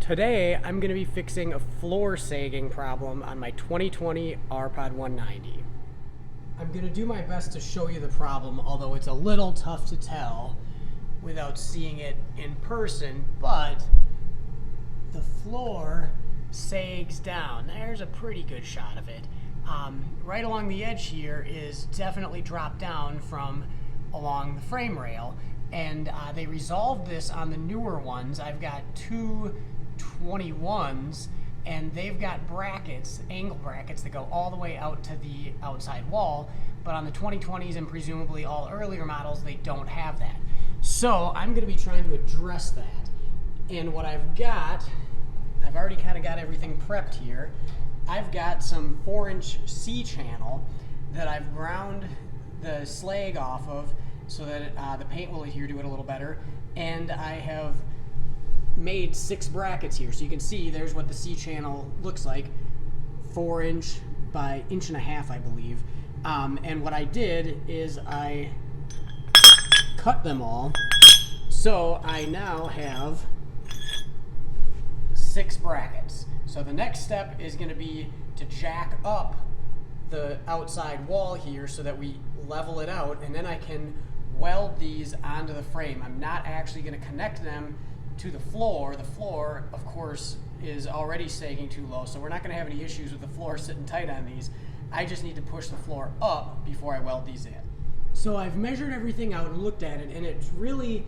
Today, I'm going to be fixing a floor sagging problem on my 2020 R-Pod 190. I'm going to do my best to show you the problem, although it's a little tough to tell without seeing it in person, but the floor sags down. There's a pretty good shot of it. Right along the edge here is definitely dropped down from along the frame rail, and they resolved this on the newer ones. I've got two 21s, and they've got brackets, angle brackets, that go all the way out to the outside wall, but on the 2020s and presumably all earlier models, they don't have that. So I'm going to be trying to address that, and what I've already kind of got everything prepped here. I've got some 4-inch C-channel that I've ground the slag off of so that the paint will adhere to it a little better, and I have made 6 brackets here, so you can see there's what the C-channel looks like, 4-inch by 1.5 inches, I believe. And what I did is I cut them all, so I now have 6 brackets. So the next step is going to be to jack up the outside wall here so that we level it out, and then I can weld these onto the frame. I'm not actually going to connect them to the floor. The floor, of course, is already sagging too low, so we're not going to have any issues with the floor sitting tight on these. I just need to push the floor up before I weld these in. So I've measured everything out and looked at it, and it's really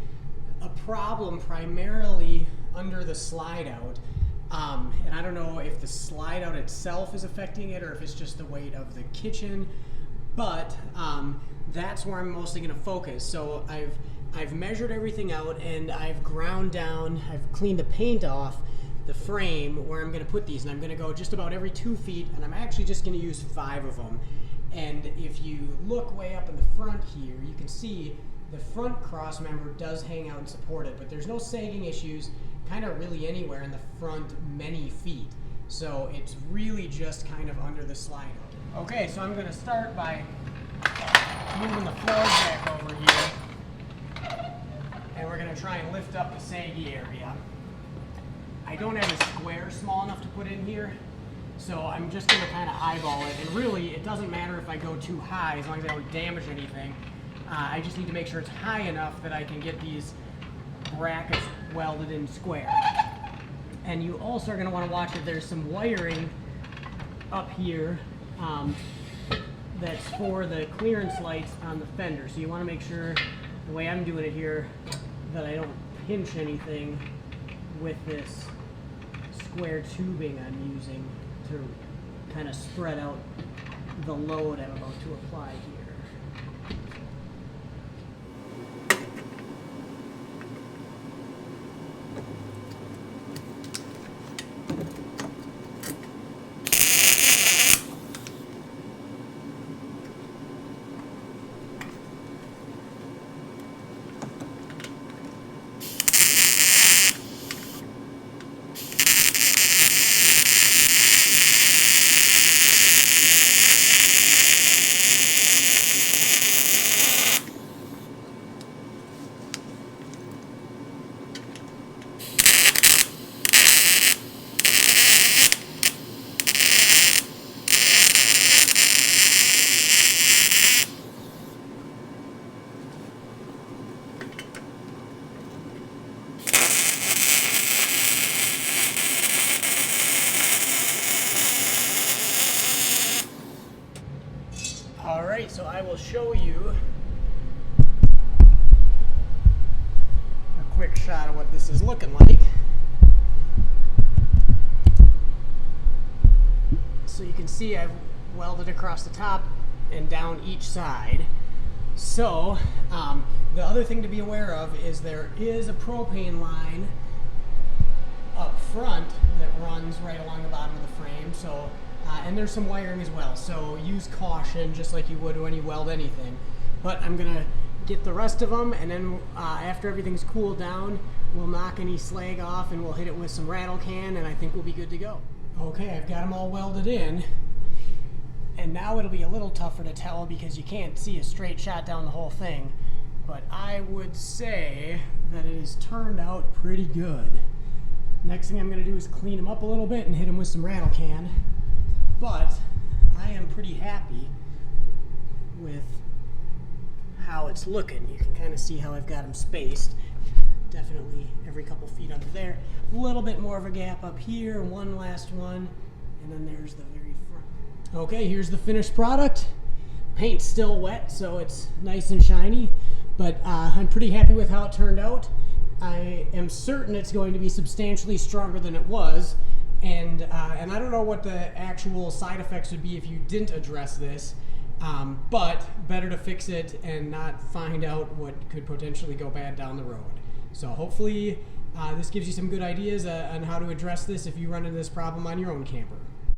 a problem primarily under the slide out. And I don't know if the slide out itself is affecting it or if it's just the weight of the kitchen, but that's where I'm mostly going to focus. So I've measured everything out, and I've ground down, I've cleaned the paint off the frame where I'm going to put these, and I'm going to go just about every 2 feet, and I'm actually just going to use 5 of them. And if you look way up in the front here, you can see the front cross member does hang out and support it, but there's no sagging issues kind of really anywhere in the front many feet. So it's really just kind of under the slide out. Okay, so I'm going to start by moving the floor jack over here, and we're going to try and lift up the saggy area. I don't have a square small enough to put in here, so I'm just going to kind of eyeball it, and really it doesn't matter if I go too high as long as I don't damage anything. I just need to make sure it's high enough that I can get these brackets welded in square. And you also are going to want to watch that there's some wiring up here that's for the clearance lights on the fender. So you want to make sure, the way I'm doing it here, that I don't pinch anything with this square tubing I'm using to kind of spread out the load I'm about to apply here. Alright, so I will show you a quick shot of what this is looking like. So you can see I've welded across the top and down each side. So the other thing to be aware of is there is a propane line up front that runs right along the bottom of the frame. So and there's some wiring as well, so use caution just like you would when you weld anything. But I'm going to get the rest of them, and then after everything's cooled down, we'll knock any slag off and we'll hit it with some rattle can, and I think we'll be good to go. Okay, I've got them all welded in, and now it'll be a little tougher to tell because you can't see a straight shot down the whole thing, but I would say that it has turned out pretty good. Next thing I'm going to do is clean them up a little bit and hit them with some rattle can. But I am pretty happy with how it's looking. You can kind of see how I've got them spaced. Definitely every couple feet under there. A little bit more of a gap up here, one last one, and then there's the very front. Okay, here's the finished product. Paint's still wet, so it's nice and shiny, but I'm pretty happy with how it turned out. I am certain it's going to be substantially stronger than it was, and I don't know what the actual side effects would be if you didn't address this, but better to fix it and not find out what could potentially go bad down the road. So hopefully this gives you some good ideas on how to address this if you run into this problem on your own camper.